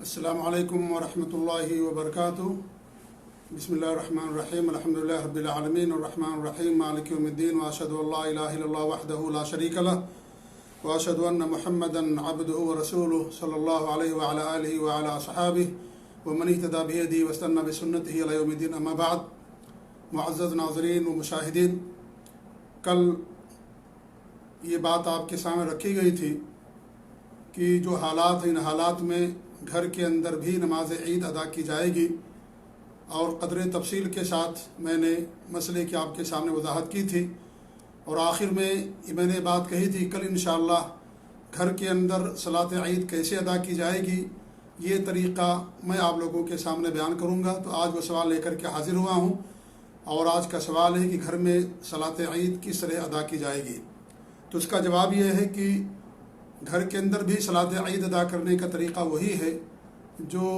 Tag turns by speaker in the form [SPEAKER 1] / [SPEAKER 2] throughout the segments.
[SPEAKER 1] السلام علیکم ورحمۃ اللہ وبرکاتہ۔ بسم اللہ الرحمن الرحیم، الحمد للہ رب العالمین الرحمن الرحیم مالک یوم الدین، واشہد ان لا الہ الا اللہ وحدہ لا شریک لہ، واشہد ان محمدا عبدہ ورسولہ صلی اللہ علیہ وعلی آلہ وعلی اصحابہ ومن اہتدی بہدیہ واستنى بسنتہ الی یوم الدین، اما بعد۔ معزز ناظرین و مشاہدین، کل یہ بات آپ کے سامنے رکھی گئی تھی کہ جو حالات ہیں، ان حالات میں گھر کے اندر بھی نماز عید ادا کی جائے گی، اور قدر تفصیل کے ساتھ میں نے مسئلے کی آپ کے سامنے وضاحت کی تھی، اور آخر میں میں نے بات کہی تھی کل انشاءاللہ گھر کے اندر صلاۃ عید کیسے ادا کی جائے گی یہ طریقہ میں آپ لوگوں کے سامنے بیان کروں گا۔ تو آج وہ سوال لے کر کے حاضر ہوا ہوں، اور آج کا سوال ہے کہ گھر میں صلاۃ عید کس طرح ادا کی جائے گی۔ تو اس کا جواب یہ ہے کہ گھر کے اندر بھی صلاۃ عید ادا کرنے کا طریقہ وہی ہے جو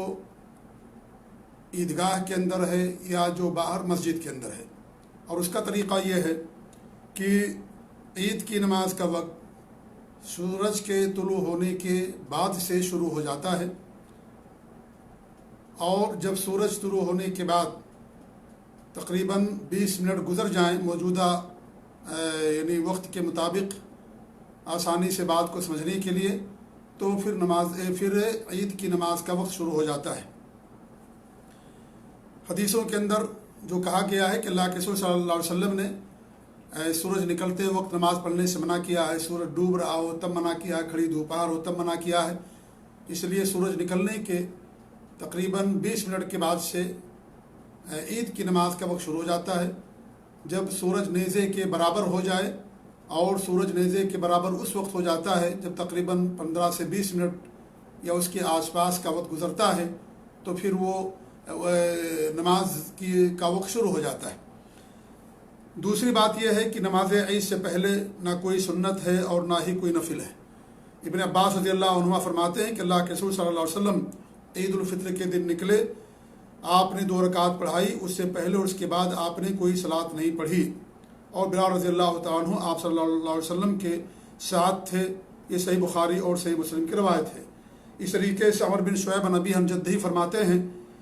[SPEAKER 1] عیدگاہ کے اندر ہے یا جو باہر مسجد کے اندر ہے، اور اس کا طریقہ یہ ہے کہ عید کی نماز کا وقت سورج کے طلوع ہونے کے بعد سے شروع ہو جاتا ہے، اور جب سورج طلوع ہونے کے بعد تقریباً 20 منٹ گزر جائیں موجودہ یعنی وقت کے مطابق آسانی سے بات کو سمجھنے کے لیے، تو پھر عید کی نماز کا وقت شروع ہو جاتا ہے۔ حدیثوں کے اندر جو کہا گیا ہے کہ اللہ کے رسول صلی اللہ علیہ وسلم نے سورج نکلتے وقت نماز پڑھنے سے منع کیا ہے، سورج ڈوب رہا ہو تب منع کیا ہے، کھڑی دوپہر ہو تب منع کیا ہے۔ اس لیے سورج نکلنے کے تقریباً 20 منٹ کے بعد سے عید کی نماز کا وقت شروع ہو جاتا ہے۔ جب سورج نیزے کے برابر ہو جائے، اور سورج نیزے کے برابر اس وقت ہو جاتا ہے جب تقریباً 15 سے 20 منٹ یا اس کے آس پاس کا وقت گزرتا ہے، تو پھر وہ نماز کا وقت شروع ہو جاتا ہے۔ دوسری بات یہ ہے کہ نماز عید سے پہلے نہ کوئی سنت ہے اور نہ ہی کوئی نفل ہے۔ ابن عباس رضی اللہ عنہما فرماتے ہیں کہ اللہ کے رسول صلی اللہ علیہ وسلم عید الفطر کے دن نکلے، آپ نے 2 رکعت پڑھائی، اس سے پہلے اور اس کے بعد آپ نے کوئی صلاۃ نہیں پڑھی، اور بلال رضی اللہ تعالیٰ عنہ آپ صلی اللہ علیہ وسلم کے ساتھ تھے۔ یہ صحیح بخاری اور صحیح مسلم کی روایت ہے۔ اس طریقے سے عمر بن شعیب نبی ہم جدہی فرماتے ہیں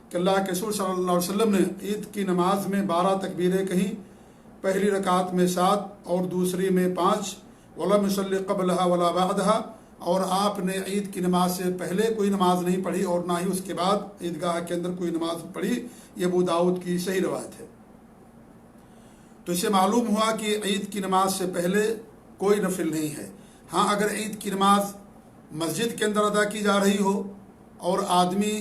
[SPEAKER 1] کہ اللہ کے رسول صلی اللہ علیہ وسلم نے عید کی نماز میں 12 تکبیریں کہیں، پہلی رکعت میں 7 اور دوسری میں 5، وَلَمْ يُصَلِّ قَبْلَهَا وَلَا بَعْدَهَا، اور آپ نے عید کی نماز سے پہلے کوئی نماز نہیں پڑھی اور نہ ہی اس کے بعد عیدگاہ کے اندر کوئی نماز پڑھی۔ یہ ابو داؤد کی صحیح روایت ہے۔ تو اس سے معلوم ہوا کہ عید کی نماز سے پہلے کوئی نفل نہیں ہے۔ ہاں، اگر عید کی نماز مسجد کے اندر ادا کی جا رہی ہو اور آدمی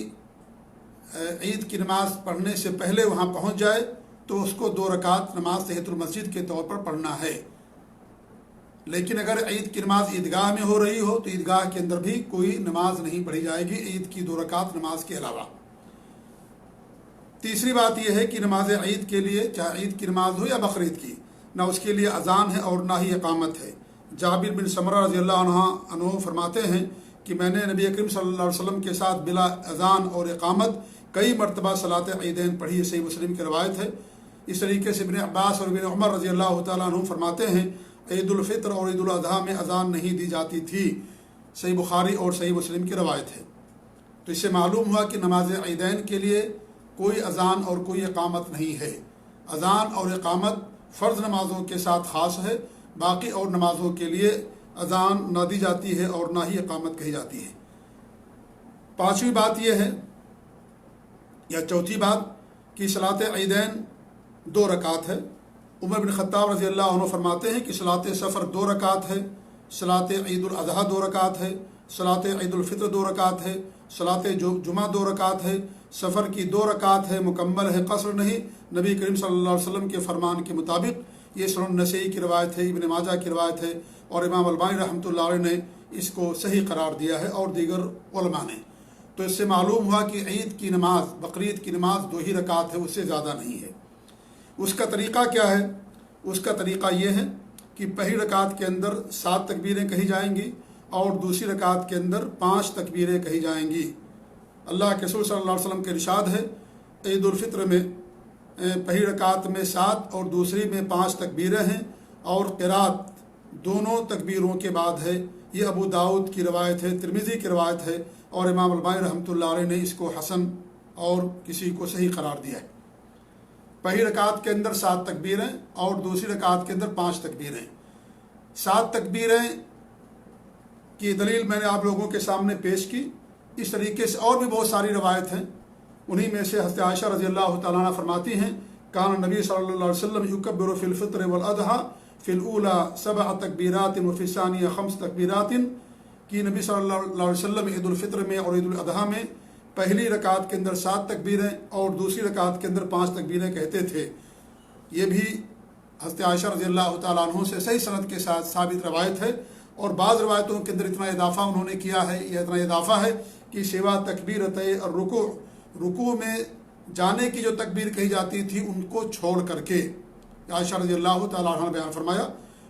[SPEAKER 1] عید کی نماز پڑھنے سے پہلے وہاں پہنچ جائے تو اس کو 2 رکعت نماز تحیۃ المسجد کے طور پر پڑھنا ہے۔ لیکن اگر عید کی نماز عیدگاہ میں ہو رہی ہو تو عیدگاہ کے اندر بھی کوئی نماز نہیں پڑھی جائے گی عید کی 2 رکعت نماز کے علاوہ۔ تیسری بات یہ ہے کہ نماز عید کے لیے، چاہے عید کی نماز ہو یا بقرعید کی، نہ اس کے لیے اذان ہے اور نہ ہی اقامت ہے۔ جابر بن سمرہ رضی اللہ عنہ فرماتے ہیں کہ میں نے نبی اکرم صلی اللہ علیہ وسلم کے ساتھ بلا اذان اور اقامت کئی مرتبہ صلاۃ عیدین پڑھی، ہے صحیح مسلم کی روایت ہے۔ اس طریقے سے ابن عباس اور ابن عمر رضی اللہ تعالیٰ عنہ فرماتے ہیں عید الفطر اور عید الاضحیٰ میں اذان نہیں دی جاتی تھی، صحیح بخاری اور صحیح مسلم کی روایت ہے۔ تو اس سے معلوم ہوا کہ نماز عیدین کے لیے کوئی اذان اور کوئی اقامت نہیں ہے۔ اذان اور اقامت فرض نمازوں کے ساتھ خاص ہے، باقی اور نمازوں کے لیے اذان نہ دی جاتی ہے اور نہ ہی اقامت کہی جاتی ہے۔ پانچویں بات یہ ہے یا چوتھی بات کہ صلاۃ عیدین 2 رکعت ہے۔ عمر بن خطاب رضی اللہ عنہ فرماتے ہیں کہ صلاۃ سفر 2 رکعت ہے، صلاۃ عید الاضحیٰ 2 رکعت ہے، صلاۃ عید الفطر 2 رکعت ہے، صلاۃ جمعہ 2 رکعت ہے، سفر کی 2 رکعت ہے، مکمل ہے، قصر نہیں۔ نبی کریم صلی اللہ علیہ وسلم کے فرمان کے مطابق یہ سنن نسائی کی روایت ہے، ابن ماجہ کی روایت ہے، اور امام البانی رحمۃ اللہ علیہ نے اس کو صحیح قرار دیا ہے، اور دیگر علماء نے۔ تو اس سے معلوم ہوا کہ عید کی نماز، بقرعید کی نماز 2 ہی رکعت ہے، اس سے زیادہ نہیں ہے۔ اس کا طریقہ کیا ہے؟ اس کا طریقہ یہ ہے کہ پہلی رکعت کے اندر 7 تکبیریں کہی جائیں گی، اور دوسری رکعت کے اندر 5 تکبیریں کہی جائیں گی۔ اللہ کے رسول صلی اللہ علیہ وسلم کے ارشاد ہے عید الفطر میں پہلی رکعت میں 7 اور دوسری میں 5 تکبیریں ہیں، اور قرات دونوں تکبیروں کے بعد ہے، یہ ابو داؤد کی روایت ہے، ترمذی کی روایت ہے، اور امام البانی رحمۃ اللہ علیہ نے اس کو حسن اور کسی کو صحیح قرار دیا ہے۔ پہلی رکعت کے اندر 7 تکبیریں اور دوسری رکعت کے اندر 5 تکبیریں۔ 7 تکبیریں کی دلیل میں نے آپ لوگوں کے سامنے پیش کی۔ اس طریقے سے اور بھی بہت ساری روایت ہیں، انہی میں سے حضرت عائشہ رضی اللہ تعالیٰ عنہ فرماتی ہیں کان نبی صلی اللہ علیہ وسلم یکبر فی الفطر والاضحیٰ فی الاولی 7 تکبیرات وفی الثانیہ 5 تکبیرات، کہ نبی صلی اللہ علیہ وسلم عید الفطر میں اور عید الاضحیٰ میں پہلی رکعت کے اندر 7 تکبیریں اور دوسری رکعت کے اندر 5 تکبیریں کہتے تھے۔ یہ بھی حضرت عائشہ رضی اللہ تعالیٰ عنہ سے صحیح سند کے ساتھ ثابت روایت ہے، اور بعض روایتوں کے اندر اتنا اضافہ انہوں نے کیا ہے، یہ اتنا اضافہ ہے کہ سوا تکبیرتِ الرکوع، رکوع میں جانے کی جو تکبیر کہی جاتی تھی ان کو چھوڑ کر کے عائشہ رضی اللہ تعالیٰ عنہ نے بیان فرمایا،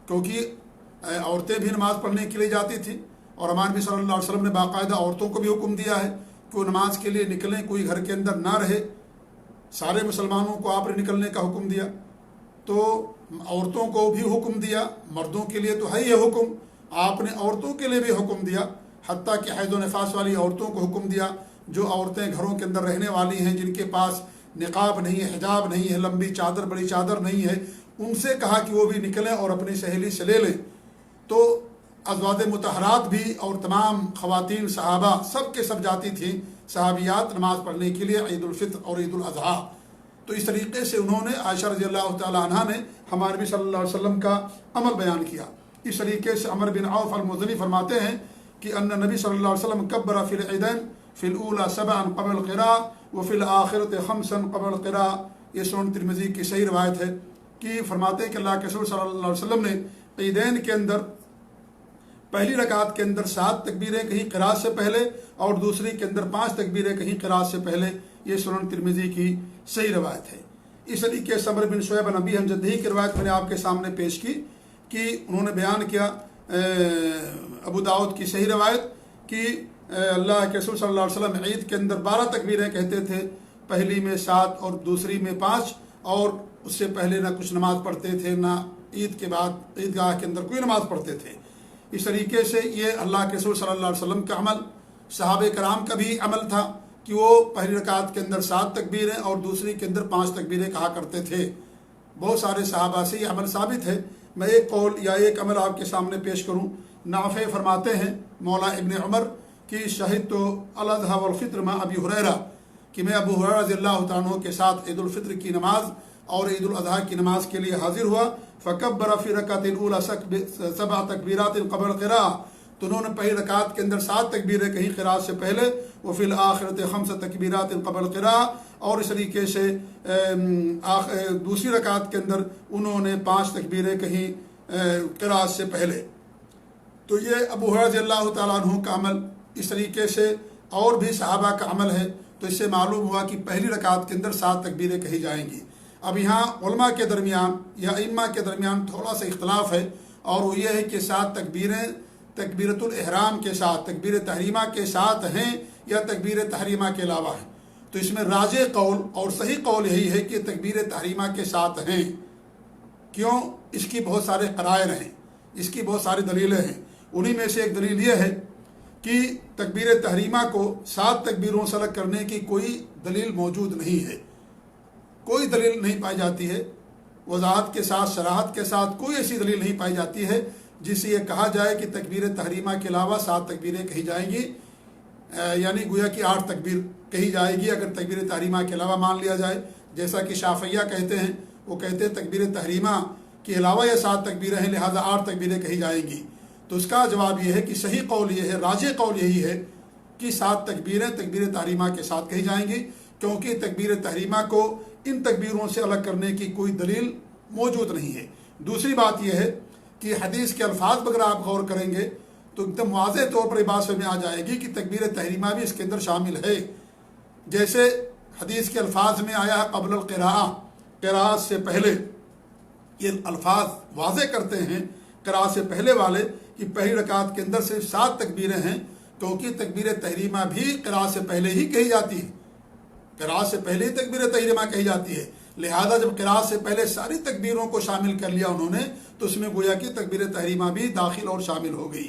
[SPEAKER 1] کیونکہ عورتیں بھی نماز پڑھنے کے لیے جاتی تھیں، اور ہمارے نبی صلی اللہ علیہ وسلم نے باقاعدہ عورتوں کو بھی حکم دیا ہے کہ وہ نماز کے لیے نکلیں، کوئی گھر کے اندر نہ رہے۔ سارے مسلمانوں کو آپ نے نکلنے کا حکم دیا، تو عورتوں کو بھی حکم دیا، مردوں کے لیے تو ہے یہ حکم، آپ نے عورتوں کے لیے بھی حکم دیا، حتیٰ کہ حیض و نفاس والی عورتوں کو حکم دیا، جو عورتیں گھروں کے اندر رہنے والی ہیں، جن کے پاس نقاب نہیں ہے، حجاب نہیں ہے، لمبی چادر بڑی چادر نہیں ہے، ان سے کہا کہ وہ بھی نکلیں اور اپنی سہیلی سے لے لیں۔ تو ازواج مطہرات بھی اور تمام خواتین صحابہ سب کے سب جاتی تھیں صحابیات نماز پڑھنے کے لیے عید الفطر اور عید الاضحیٰ۔ تو اس طریقے سے انہوں نے عائشہ رضی اللہ تعالیٰ عنہ نے ہمارے نبی صلی اللہ علیہ وسلم کا عمل بیان کیا۔ اس طریقے سے عمر بن عوف المزنی فرماتے ہیں کہ ان نبی صلی اللہ علیہ وسلم کبر فی العیدین فی الاولی 7 قبل القراء وفی الآخرۃ 5 قبل القراء۔ یہ سنن ترمذی کی صحیح روایت ہے کہ فرماتے ہیں کہ اللہ کے رسول صلی اللہ علیہ وسلم نے عیدین کے اندر پہلی رکعت کے اندر 7 تکبیریں کہیں قراءت سے پہلے اور دوسری کے اندر 5 تکبیریں کہیں قراءت سے پہلے۔ یہ سنن ترمذی کی صحیح روایت ہے۔ اس طریقے سے عمر بن شعیب عن ابیہ عن جدہ کی روایت میں نے آپ کے سامنے پیش کی کہ انہوں نے بیان کیا ابو داؤد کی صحیح روایت کہ اللہ کے رسول صلی اللہ علیہ وسلم عید کے اندر 12 تکبیریں کہتے تھے، پہلی میں 7 اور دوسری میں 5، اور اس سے پہلے نہ کچھ نماز پڑھتے تھے، نہ عید کے بعد عیدگاہ کے اندر کوئی نماز پڑھتے تھے۔ اس طریقے سے یہ اللہ کے رسول صلی اللہ علیہ وسلم کا عمل، صحابہ کرام کا بھی عمل تھا کہ وہ پہلی رکعت کے اندر 7 تکبیریں اور دوسری کے اندر 5 تکبیریں کہا کرتے تھے۔ بہت سارے صحابہ سے یہ عمل ثابت ہے۔ میں ایک قول یا ایک عمل آپ کے سامنے پیش کروں۔ نافع فرماتے ہیں مولا ابن عمر کہ شہدت الاضحیٰ والفطر مع ابی ہریرہ، کہ میں ابو ہریرہ رضی اللہ تعالیٰ عنہ کے ساتھ عید الفطر کی نماز اور عید الاضحیٰ کی نماز کے لیے حاضر ہوا۔ فکبر فی رکعۃ الاولی 7 تکبیرات قبل القراء، تو انہوں نے پہلی رکعت کے اندر 7 تکبیریں کہیں قراءت سے پہلے، وفی الآخرۃ 5 تکبیرات قبل القراء، اور اس طریقے سے دوسری رکعت کے اندر انہوں نے 5 تکبیریں کہیں قراءت سے پہلے۔ تو یہ ابو ہریرہ رضی اللہ تعالیٰ عنہ کا عمل، اس طریقے سے اور بھی صحابہ کا عمل ہے۔ تو اس سے معلوم ہوا کہ پہلی رکعت کے اندر 7 تکبیریں کہی جائیں گی۔ اب یہاں علماء کے درمیان یا ائمہ کے درمیان تھوڑا سا اختلاف ہے، اور وہ یہ ہے کہ 7 تکبیریں تکبیرۃ الاحرام کے ساتھ، تکبیر تحریمہ کے ساتھ ہیں یا تکبیر تحریمہ کے علاوہ ہیں۔ تو اس میں راجح قول اور صحیح قول یہی ہے کہ تکبیر تحریمہ کے ساتھ ہیں۔ کیوں؟ اس کی بہت سارے قرائن ہیں، اس کی بہت ساری دلیلیں ہیں۔ انہی میں سے ایک دلیل یہ ہے کہ تکبیر تحریمہ کو 7 تکبیروں سے الگ کرنے کی کوئی دلیل موجود نہیں ہے، کوئی دلیل نہیں پائی جاتی ہے، وضاحت کے ساتھ شراحت کے ساتھ کوئی ایسی دلیل نہیں پائی جاتی ہے جس سے یہ کہا جائے کہ تکبیر تحریمہ کے علاوہ 7 تکبیریں کہی جائیں گی، یعنی گویا کہ 8 تکبیر کہی جائے گی اگر تکبیر تحریمہ کے علاوہ مان لیا جائے، جیسا کہ شافعیہ کہتے ہیں۔ وہ کہتے ہیں تکبیر تحریمہ کے علاوہ یہ 7 تکبیریں ہیں، لہذا 8 تکبیریں کہی جائیں گی۔ تو اس کا جواب یہ ہے کہ صحیح قول یہ ہے، راجح قول یہی ہے کہ 7 تکبیریں تکبیر تحریمہ کے ساتھ کہی جائیں گی، کیونکہ تکبیر تحریمہ کو ان تکبیروں سے الگ کرنے کی کوئی دلیل موجود نہیں ہے۔ دوسری بات یہ ہے کہ حدیث کے الفاظ پر اگر آپ غور کریں گے تو ایک دم واضح طور پر یہ بات سمجھ میں آ جائے گی کہ تکبیر تحریمہ بھی اس کے اندر شامل ہے۔ جیسے حدیث کے الفاظ میں آیا ہے قبل القراء، قراءت سے پہلے، یہ الفاظ واضح کرتے ہیں قراءت سے پہلے والے کہ پہلی رکعت کے اندر صرف 7 تکبیریں ہیں، کیونکہ تکبیر تحریمہ بھی قراءت سے پہلے ہی کہی جاتی ہے، قراءت سے پہلے ہی تکبیر تحریمہ کہی جاتی ہے۔ لہذا جب قراءت سے پہلے ساری تکبیروں کو شامل کر لیا انہوں نے، تو اس میں گویا کہ تکبیر تحریمہ بھی داخل اور شامل ہو گئی۔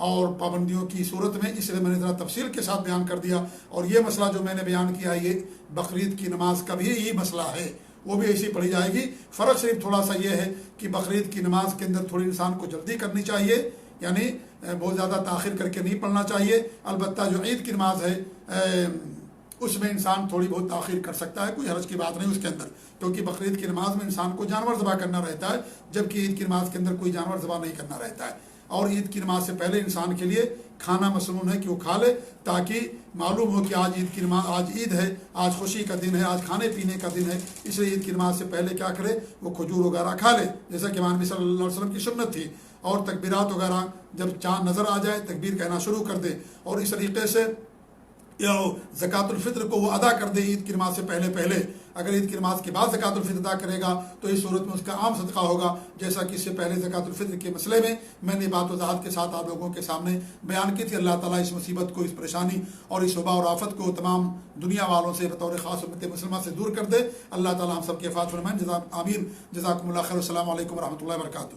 [SPEAKER 1] اور پابندیوں کی صورت میں، اس لیے میں نے ذرا تفصیل کے ساتھ بیان کر دیا۔ اور یہ مسئلہ جو میں نے بیان کیا ہے، یہ بقرعید کی نماز کا بھی یہی مسئلہ ہے، وہ بھی ایسی پڑھی جائے گی۔ فرق صرف تھوڑا سا یہ ہے کہ بقرعید کی نماز کے اندر تھوڑی انسان کو جلدی کرنی چاہیے، یعنی بہت زیادہ تاخیر کر کے نہیں پڑھنا چاہیے۔ البتہ جو عید کی نماز ہے اس میں انسان تھوڑی بہت تاخیر کر سکتا ہے، کوئی حرج کی بات نہیں اس کے اندر، کیونکہ بقرعید کی نماز میں انسان کو جانور ذبح کرنا رہتا ہے، جبکہ عید کی نماز کے اندر کوئی جانور ذبح نہیں کرنا رہتا ہے۔ اور عید کی نماز سے پہلے انسان کے لیے کھانا مسنون ہے کہ وہ کھا لے، تاکہ معلوم ہو کہ آج عید کی نماز، آج عید ہے، آج خوشی کا دن ہے، آج کھانے پینے کا دن ہے، اس لیے عید کی نماز سے پہلے کیا کرے، وہ کھجور وغیرہ کھا لے، جیسا کہ نبی صلی اللہ علیہ وسلم کی سنت تھی۔ اور تکبیرات وغیرہ جب چاند نظر آ جائے تکبیر کہنا شروع کر دے، اور اس طریقے سے زکوٰۃ الفطر کو وہ ادا کر دے عید کی نماز سے پہلے۔ اگر عید کی نماز کے بعد زکوٰۃ الفطر ادا کرے گا تو اس صورت میں اس کا عام صدقہ ہوگا، جیسا کہ اس سے پہلے زکوٰۃ الفطر کے مسئلے میں میں نے بات وضاحت کے ساتھ آپ لوگوں کے سامنے بیان کی تھی۔ اللہ تعالیٰ اس مصیبت کو، اس پریشانی اور اس وبا اور آفت کو تمام دنیا والوں سے بطور خاص امت مسلمہ سے دور کر دے۔ اللہ تعالیٰ ہم سب کے حفاظت فرمائیں۔ آمین۔ جزاکم اللہ خیر۔ السلام علیکم ورحمۃ اللہ وبرکاتہ۔